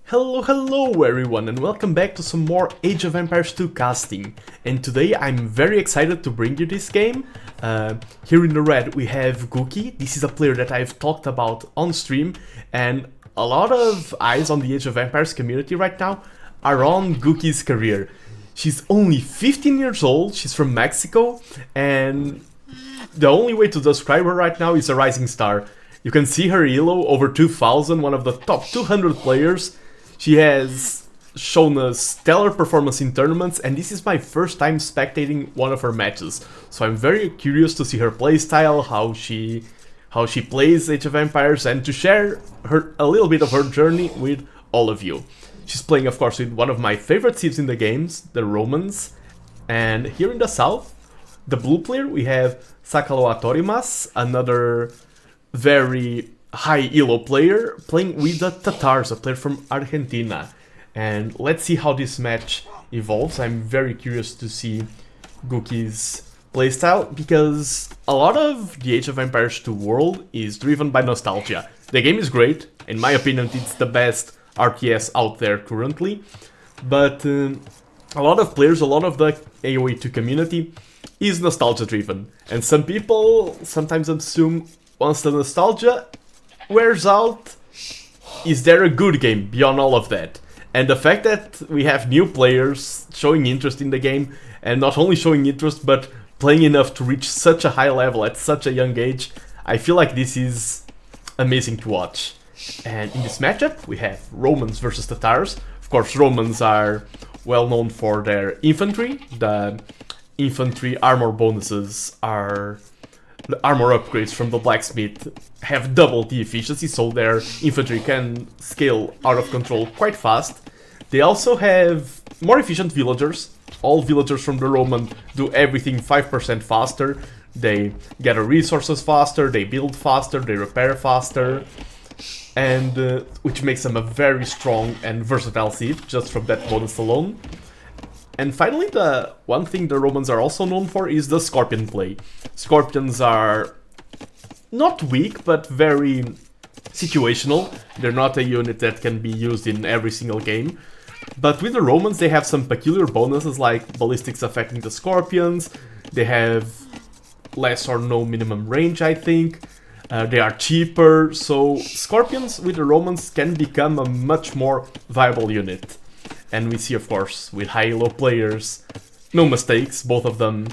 Hello everyone, and welcome back to some more Age of Empires 2 casting. And today I'm very excited to bring you this game. Here in the red we have Gookie. This is a player that I've talked about on stream, and a lot of eyes on the Age of Empires community right now are on Gookie's career. She's only 15 years old, she's from Mexico, and the only way to describe her right now is a rising star. You can see her elo over 2000, one of the top 200 players. She has shown a stellar performance in tournaments, and this is my first time spectating one of her matches. So I'm very curious to see her playstyle, how she plays Age of Empires, and to share a little bit of her journey with all of you. She's playing, of course, with one of my favorite civs in the games, the Romans. And here in the south, the blue player, we have Sakaloa Torimas, another very high elo player, playing with the Tatars, a player from Argentina. And let's see how this match evolves. I'm very curious to see Gookie's playstyle, because a lot of the Age of Empires 2 world is driven by nostalgia. The game is great, in my opinion it's the best RTS out there currently, but a lot of players, a lot of the AOE2 community is nostalgia driven, and some people sometimes assume once the nostalgia wears out, is there a good game beyond all of that? And the fact that we have new players showing interest in the game, and not only showing interest but playing enough to reach such a high level at such a young age, I feel like this is amazing to watch. And in this matchup we have Romans versus Tatars. Of course, Romans are well known for their infantry. The infantry armor bonuses are... the armor upgrades from the blacksmith have double the efficiency, so their infantry can scale out of control quite fast. They also have more efficient villagers. All villagers from the Roman do everything 5% faster. They gather resources faster, they build faster, they repair faster, and which makes them a very strong and versatile civ just from that bonus alone. And finally, the one thing the Romans are also known for is the Scorpion play. Scorpions are not weak, but very situational. They're not a unit that can be used in every single game. But with the Romans, they have some peculiar bonuses like ballistics affecting the Scorpions. They have less or no minimum range, I think. They are cheaper, so Scorpions with the Romans can become a much more viable unit. And we see, of course, with high elo players, no mistakes, both of them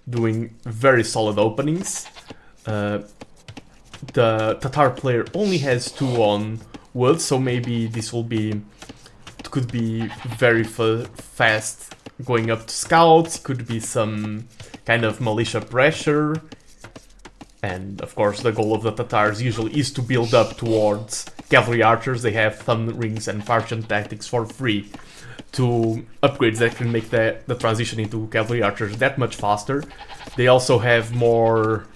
doing very solid openings. The Tatar player only has 2 on wood, so maybe this could be very fast going up to scouts, could be some kind of militia pressure. And of course the goal of the Tatars usually is to build up towards cavalry archers. They have thumb rings and Partian tactics for free to upgrades that can make the transition into cavalry archers that much faster. They also have more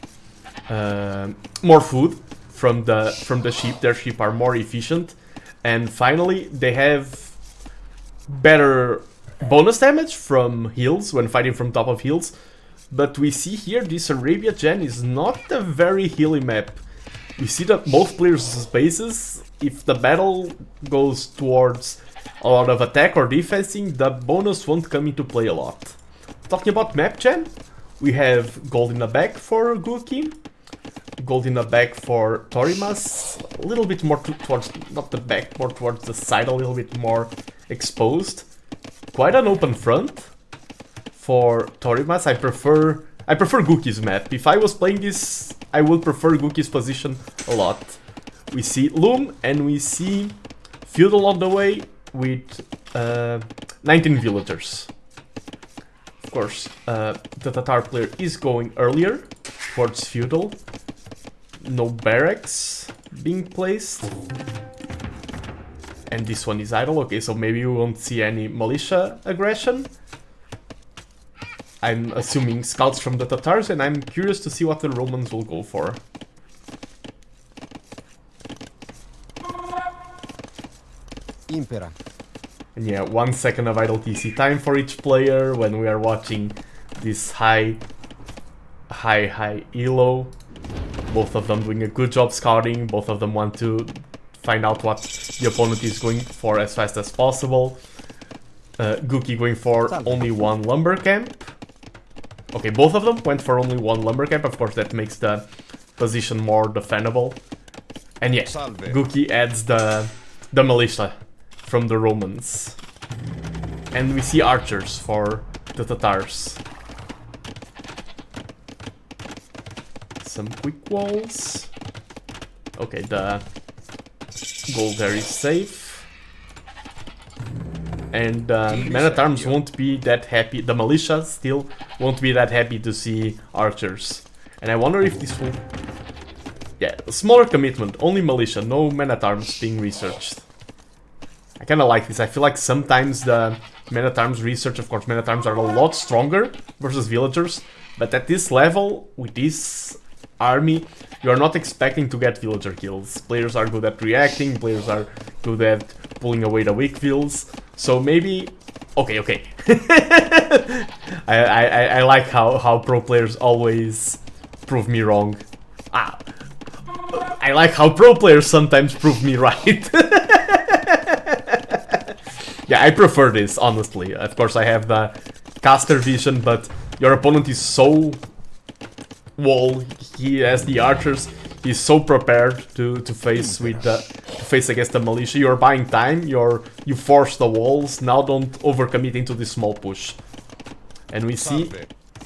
food from the sheep. Their sheep are more efficient, and finally they have better bonus damage from hills when fighting from top of hills. But we see here this Arabia Gen is not a very hilly map. We see that both players' bases, if the battle goes towards a lot of attack or defensing, the bonus won't come into play a lot. Talking about map gen, we have gold in the back for Gookie, gold in the back for Torimas, a little bit more towards, not the back, more towards the side, a little bit more exposed. Quite an open front for Torimas. I prefer Gookie's map. If I was playing this, I would prefer Gookie's position a lot. We see Loom and we see Feudal on the way with 19 villagers. Of course, the Tatar player is going earlier towards Feudal. No barracks being placed. And this one is idle. Okay, so maybe we won't see any militia aggression. I'm assuming scouts from the Tatars, and I'm curious to see what the Romans will go for. Impera. And yeah, 1 second of idle TC time for each player when we are watching this high Elo. Both of them doing a good job scouting, both of them want to find out what the opponent is going for as fast as possible. Gookie going for only one lumber camp. Okay, both of them went for only one lumber camp. Of course, that makes the position more defendable. And yeah, Gookie adds the militia from the Romans. And we see archers for the Tatars. Some quick walls. Okay, the goal there is safe. And men-at-arms won't be that happy. The militia still won't be that happy to see archers. And I wonder if this will... Yeah, a smaller commitment. Only militia, no men-at-arms being researched. I kinda like this. I feel like sometimes the men-at-arms research, of course, men-at-arms are a lot stronger versus villagers. But at this level, with this army, you are not expecting to get villager kills. Players are good at reacting, players are good at pulling away the weak vills. So maybe... Okay. I like how pro players always prove me wrong. I like how pro players sometimes prove me right. Yeah, I prefer this, honestly. Of course, I have the caster vision, but your opponent is so... wall, he has the archers, he's so prepared to face with the face against the militia. You're buying time, you force the walls, now don't overcommit into this small push. And we see,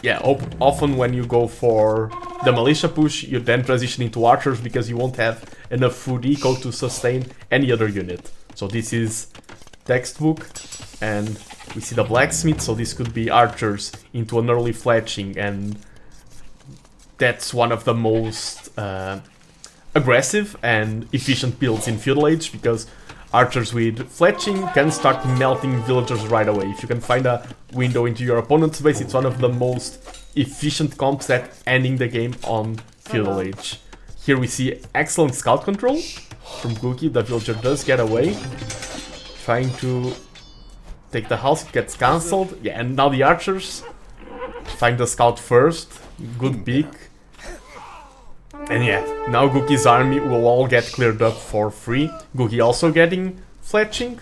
yeah, often when you go for the militia push, you then transition into archers because you won't have enough food eco to sustain any other unit. So this is textbook, and we see the blacksmith, so this could be archers into an early fletching, and that's one of the most aggressive and efficient builds in Feudal Age, because archers with fletching can start melting villagers right away. If you can find a window into your opponent's base, it's one of the most efficient comps at ending the game on Feudal Age. Here we see excellent scout control from Gookie. The villager does get away, trying to take the house. It gets cancelled. Yeah, and now the archers find the scout first. Good pick. And yeah, now Gookie's army will all get cleared up for free. Gookie also getting fletching.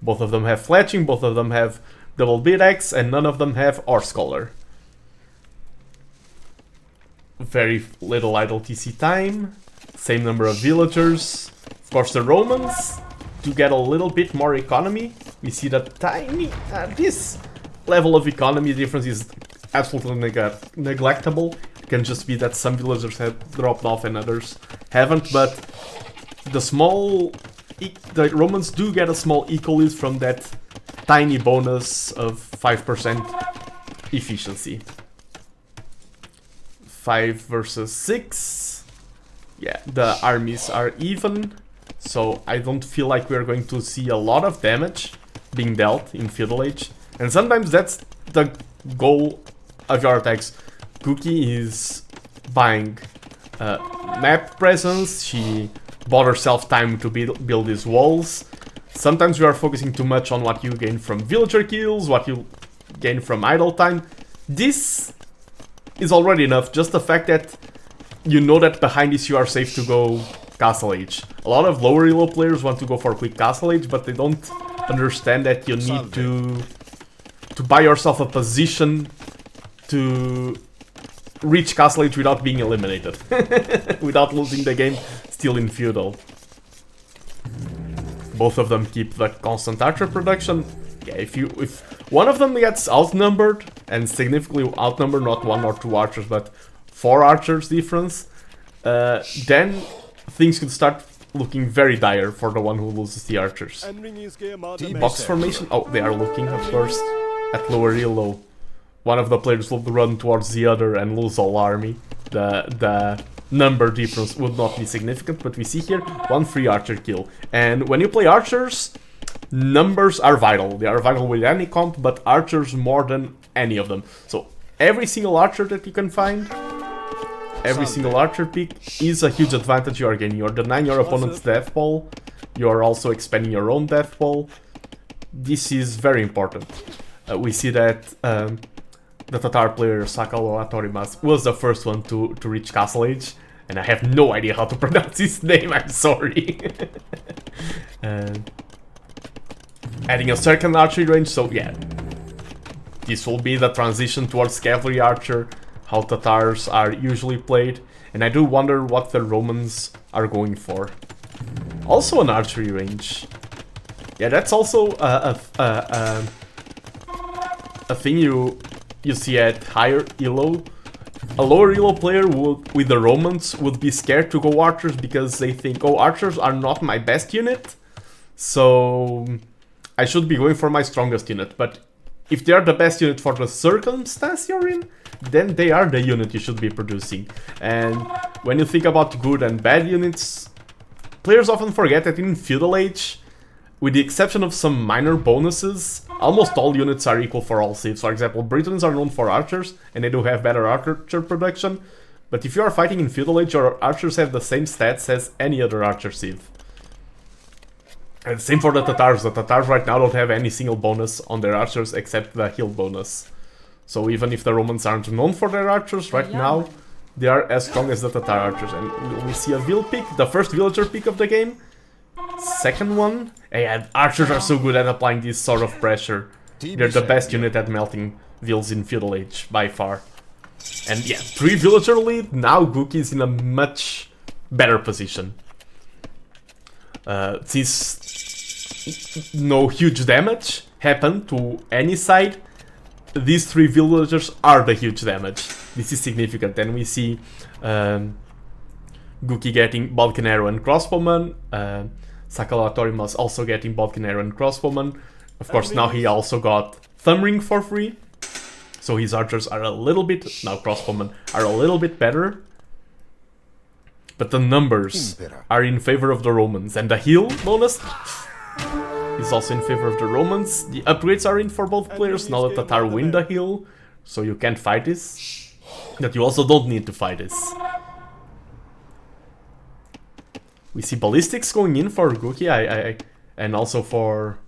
Both of them have fletching, both of them have double beat axe, and none of them have horse collar. Very little idle TC time. Same number of villagers. Of course, the Romans do get a little bit more economy. We see that tiny... this level of economy difference is absolutely neglectable. It can just be that some villagers have dropped off and others haven't, but the Romans do get a small eco lead from that tiny bonus of 5% efficiency. 5 versus 6. Yeah, the armies are even, so I don't feel like we're going to see a lot of damage being dealt in Feudal Age. And sometimes that's the goal of your attacks. Gookie is buying map presence, she bought herself time to build these walls. Sometimes you are focusing too much on what you gain from villager kills, what you gain from idle time. This is already enough, just the fact that you know that behind this you are safe to go Castle Age. A lot of lower elo players want to go for quick Castle Age, but they don't understand that you need to buy yourself a position to reach Castle Age without being eliminated, without losing the game still in Feudal. Both of them keep the constant archer production. Yeah, if one of them gets outnumbered, and significantly outnumbered, not 1 or 2 archers, but 4 archers difference, then things could start looking very dire for the one who loses the archers. Box formation, oh, they are looking, of course, at lower elo. One of the players will run towards the other and lose all army. The number difference would not be significant, but we see here 1 free archer kill. And when you play archers, numbers are vital. They are vital with any comp, but archers more than any of them. So every single archer that you can find, every single archer pick is a huge advantage you are gaining. You're denying your opponent's death ball, you're also expanding your own death ball. This is very important. We see that the Tatar player Sakalo Atorimas was the first one to reach Castle Age, and I have no idea how to pronounce his name, I'm sorry. And adding a second archery range, so yeah. This will be the transition towards cavalry archer, how Tatars are usually played. And I do wonder what the Romans are going for. Also an archery range. Yeah, that's also a thing you see at higher elo. A lower elo player with the Romans would be scared to go archers because they think, oh, archers are not my best unit, so I should be going for my strongest unit. But if they are the best unit for the circumstance you're in, then they are the unit you should be producing. And when you think about good and bad units, players often forget that in Feudal Age, with the exception of some minor bonuses, almost all units are equal for all civs. For example, Britons are known for archers, and they do have better archer production. But if you are fighting in Feudal Age, your archers have the same stats as any other archer civ. And same for the Tatars. The Tatars right now don't have any single bonus on their archers except the heal bonus. So even if the Romans aren't known for their archers right now, they are as strong as the Tatar archers. And we see a Vil pick, the first villager pick of the game. Second one, and archers are so good at applying this sort of pressure. They're the best unit at melting Vils in Feudal Age, by far. And yeah, 3 villager lead, now Gookie is in a much better position. Since no huge damage happened to any side, these 3 villagers are the huge damage. This is significant, and we see Gookie getting Bodkin Arrow and Crossbowman, Sakalatorimas also getting Bodkin Arrow and Crossbowman. Of course, now he also got Thumb Ring for free, so his archers are a little bit, now Crossbowmen, are a little bit better. But the numbers are in favor of the Romans, and the heal bonus is also in favor of the Romans. The upgrades are in for both players, now that Tatar win the heal, so you can't fight this. That you also don't need to fight this. We see ballistics going in for Gookie, and also for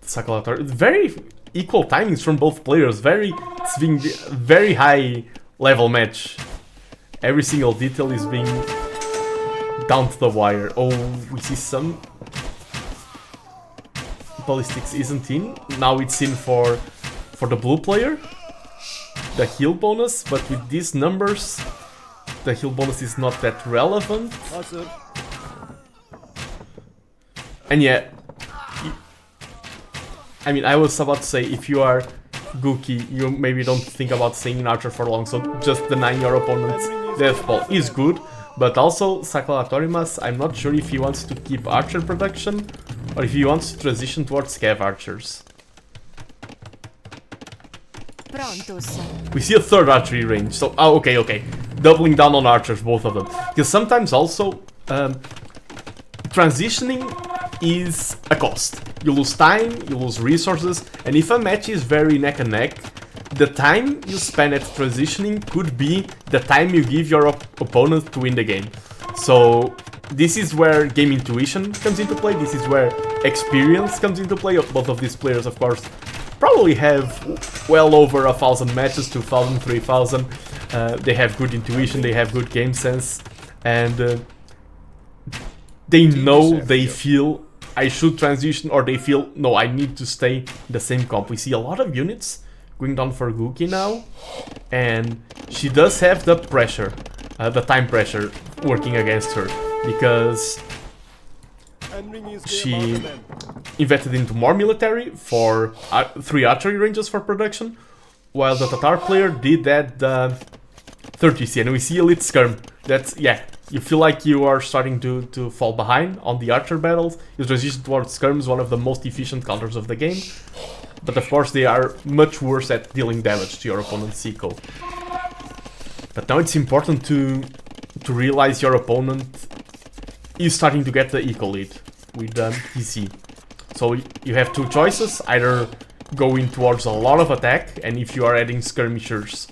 Sakalator. Very equal timings from both players. It's being very high level match. Every single detail is being down to the wire. Oh, we see some ballistics isn't in. Now it's in for the blue player. The heal bonus, but with these numbers, the heal bonus is not that relevant. And yeah, I mean, I was about to say, if you are Gookie, you maybe don't think about staying in archer for long, so just denying your opponent's death ball is good. But also, Sakalatorimas, I'm not sure if he wants to keep archer production, or if he wants to transition towards cav archers. We see a third archery range, so, oh, okay. Doubling down on archers, both of them. Because sometimes also, transitioning is a cost. You lose time, you lose resources, and if a match is very neck and neck, the time you spend at transitioning could be the time you give your opponent to win the game. So this is where game intuition comes into play, this is where experience comes into play. Both of these players, of course, probably have well over 1,000 matches, 2,000, 3,000. They have good intuition, they have good game sense, and they know, they feel I should transition, or they feel, no, I need to stay in the same comp. We see a lot of units going down for Gookie now, and she does have the pressure, the time pressure working against her, because she invested into more military for 3 archery ranges for production, while the Tatar player did that 30C, and we see Elite Skirm. That's, yeah, you feel like you are starting to fall behind on the archer battles. You transition towards Skirms, one of the most efficient counters of the game. But of course they are much worse at dealing damage to your opponent's eco. But now it's important to realize your opponent is starting to get the eco lead with PC. So you have 2 choices, either go in towards a lot of attack, and if you are adding skirmishers,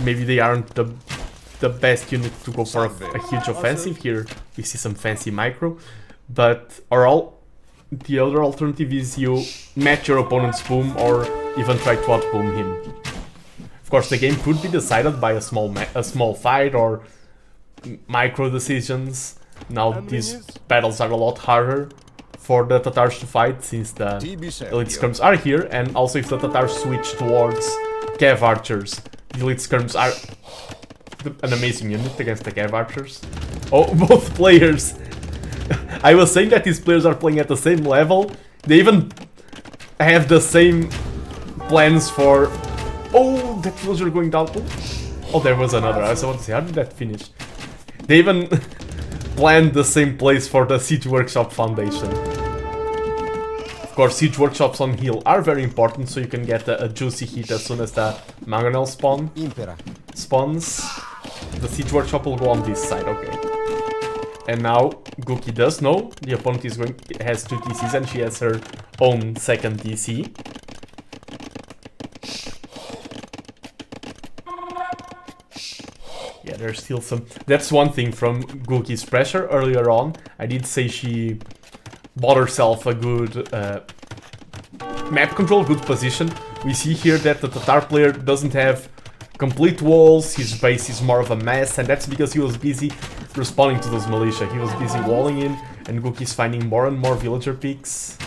maybe they aren't the best unit to go for a huge offensive. Here we see some fancy micro, but the other alternative is you match your opponent's boom or even try to outboom him. Of course, the game could be decided by a small fight or micro decisions, Now these battles are a lot harder for the Tatars to fight, since the elite skirms are here, and also if the Tatars switch towards Cav archers, the elite skirms are an amazing unit against the Cav archers. Oh, both players! I was saying that these players are playing at the same level. They even have the same plans for... Oh, that villager going down. Oh, there was another. I was about to say, how did that finish? They even planned the same place for the Siege Workshop Foundation. Of course, Siege Workshops on hill are very important, so you can get a juicy hit as soon as the Mangonel spawns. The Siege Workshop will go on this side, okay. And now Gookie does know the opponent has 2 DCs and she has her own second DC. Yeah, there's still some... That's one thing from Gookie's pressure earlier on. I did say she bought herself a good map control, good position. We see here that the Tatar player doesn't have complete walls, his base is more of a mess, and that's because he was busy responding to those militia. He was busy walling in, and Gookie's finding more and more villager peaks.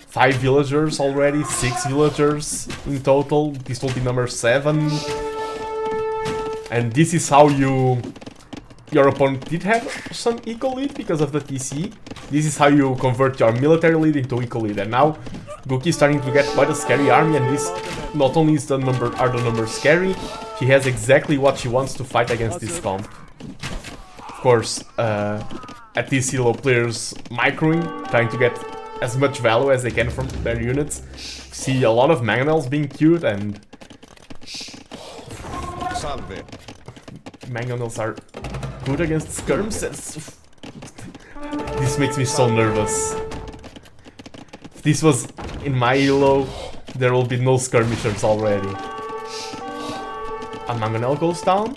5 villagers already, 6 villagers in total. This will be number 7. And this is how your opponent did have some eco lead because of the TC. This is how you convert your military lead into eco lead. And now Gookie is starting to get quite a scary army, and this not only is the numbers scary, she has exactly what she wants to fight against this comp. Of course, at this elo players microing, trying to get as much value as they can from their units. See a lot of Mangonels being queued, and Mangonels are good against skirms. This makes me so nervous. If this was in my elo, there will be no skirmishers already. A Mangonel goes down.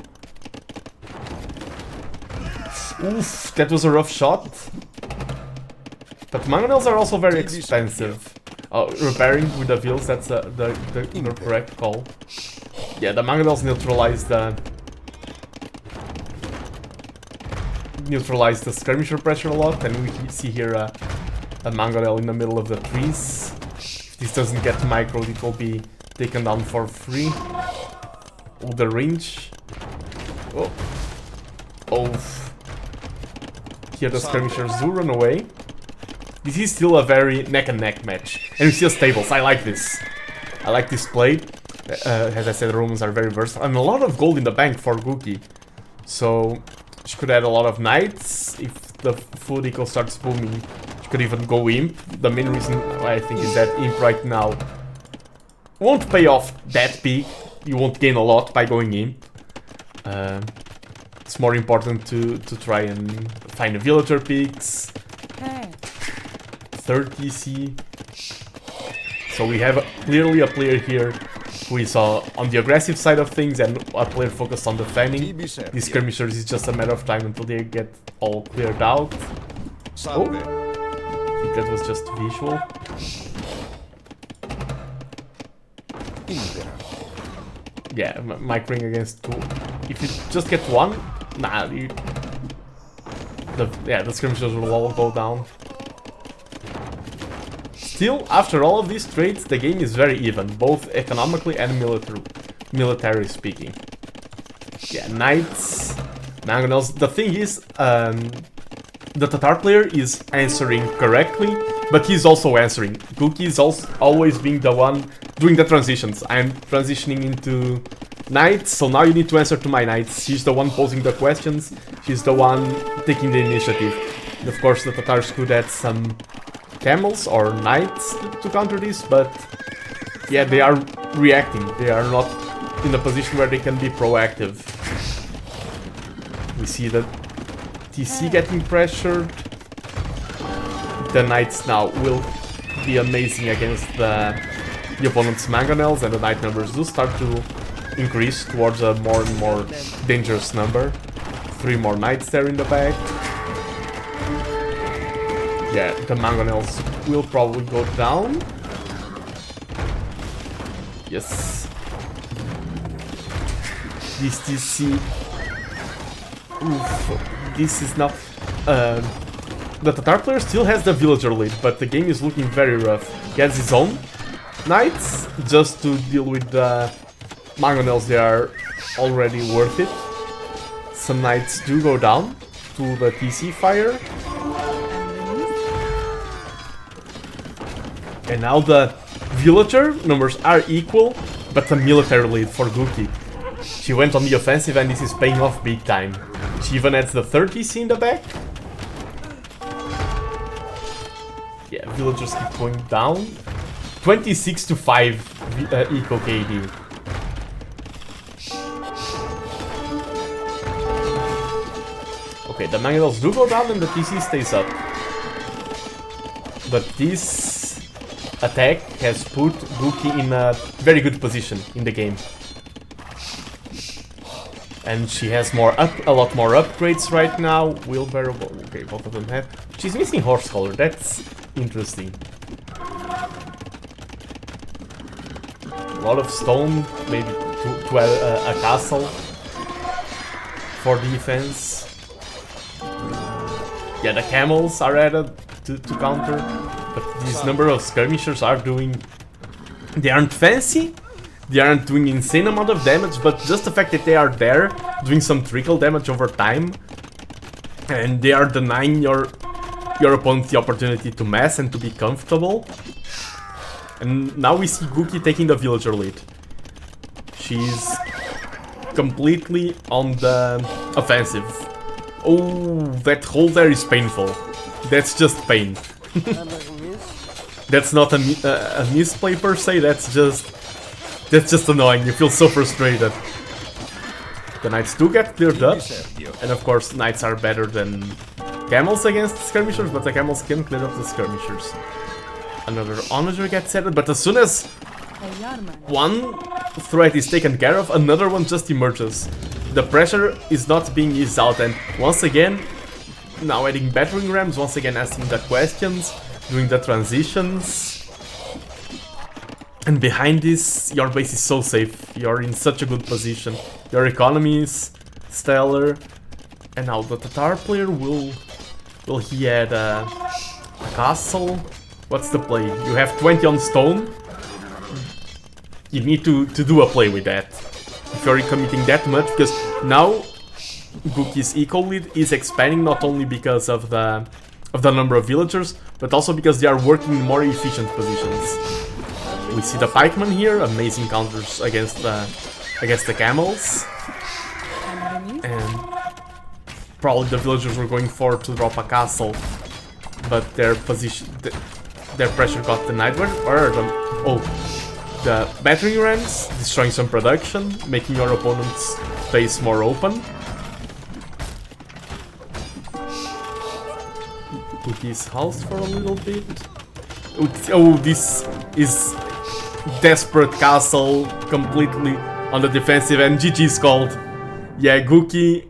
Oof, that was a rough shot. But Mangonels are also very expensive. Repairing with the wheels, that's the correct call. Yeah, the Mangonels neutralize the skirmisher pressure a lot, and we see here a Mangonel in the middle of the trees. If this doesn't get microed, it will be taken down for free. Oh, the range. Oh. Here the skirmishers do run away. This is still a very neck and neck match. And we see stables. I like this. I like this play. As I said, the Romans are very versatile. And a lot of gold in the bank for Gookie. So she could add a lot of knights. If the food eco starts booming, she could even go imp. The main reason I think is that imp right now won't pay off that big. You won't gain a lot by going imp. It's more important to try and find the villager peaks. 3rd DC. So we have clearly a player here who is on the aggressive side of things, and a player focused on defending. These skirmishers is just a matter of time until they get all cleared out. Oh, I think that was just visual. Yeah, microing against 2. If you just get 1, nah, the skirmishers will all go down. Still, after all of these trades, the game is very even, both economically and military speaking. Yeah, knights, Mangonels. The thing is, the Tatar player is answering correctly, but he's also answering. Gookie is also always being the one doing the transitions. I'm transitioning into knights, so now you need to answer to my knights. She's the one posing the questions, she's the one taking the initiative. And of course the Tatars could add some camels or knights to counter this, but yeah, they are reacting. They are not in a position where they can be proactive. We see the TC getting pressured. The knights now will be amazing against the opponent's Mangonels, and the knight numbers do start to increase towards a more and more dangerous number. 3 more knights there in the back. Yeah, the Mangonels will probably go down. Yes. This TC. Oof. this is not... the Tatar player still has the villager lead, but the game is looking very rough. He has his own knights, just to deal with the mangonels. They are already worth it. Some knights do go down to the TC fire. And now the villager numbers are equal, but a military lead for Guki. She went on the offensive and this is paying off big time. She even adds the 3rd TC in the back. Yeah, villagers keep going down. 26 to 5 eco KD. Okay, the mangonels do go down and the TC stays up. But this attack has put Guki in a very good position in the game. And she has a lot more upgrades right now. Wheelbarrow, okay, both of them have. She's missing horse collar, that's interesting. A lot of stone, maybe to a castle for defense. Yeah, the camels are added to counter, but this number of skirmishers are doing... They aren't fancy, they aren't doing insane amount of damage, but just the fact that they are there, doing some trickle damage over time, and they are denying your opponent the opportunity to mess and to be comfortable. And now we see Guki taking the villager lead. She's completely on the offensive. Oh, that hole there is painful. That's just pain. That's not a misplay per se, that's just annoying. You feel so frustrated. The knights do get cleared up, and of course knights are better than camels against skirmishers, but the camels can clear up the skirmishers. Another onager gets added, but as soon as one threat is taken care of, another one just emerges. The pressure is not being eased out, and once again, now adding battering rams, once again asking the questions, doing the transitions. And behind this, your base is so safe, you're in such a good position. Your economy is stellar. And now the Tatar player will he add a castle? What's the play? You have 20 on stone. You need to do a play with that. If you're committing that much, because now Guki's eco lead is expanding not only because of the number of villagers, but also because they are working in more efficient positions. We see the pikemen here, amazing counters against the camels. And probably the villagers were going for to drop a castle, but their pressure got denied. Where are them? Oh, the battering rams destroying some production, making your opponent's base more open. Put his house for a little bit. Oh, this is desperate castle, completely on the defensive, and GG's called. Yeah, Guki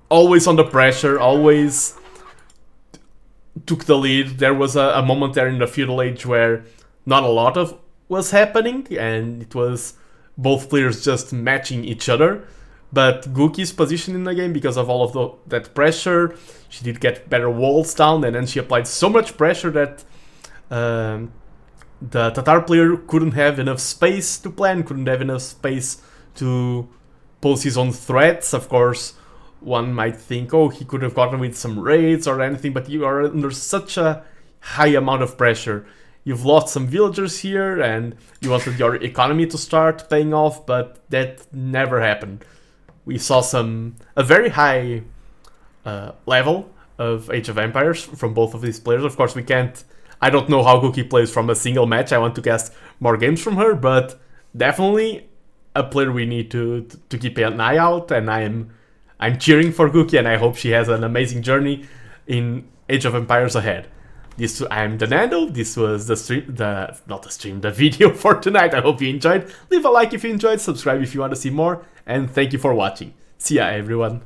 always on the pressure, always took the lead. There was a moment there in the feudal age where not a lot of was happening, and it was both players just matching each other. But Guki's position in the game, because of all of that pressure, she did get better walls down, and then she applied so much pressure that the Tatar player couldn't have enough space to plan, couldn't have enough space to pose his own threats. Of course, one might think, oh, he could have gotten with some raids or anything, but you are under such a high amount of pressure. You've lost some villagers here, and you wanted your economy to start paying off, but that never happened. We saw a very high level of Age of Empires from both of these players. Of course, I don't know how Guki plays from a single match. I want to cast more games from her, but definitely a player we need to keep an eye out. And I'm cheering for Guki, and I hope she has an amazing journey in Age of Empires ahead. I'm TheNando. This was the video for tonight. I hope you enjoyed. Leave a like if you enjoyed, subscribe if you want to see more, and thank you for watching. See ya, everyone.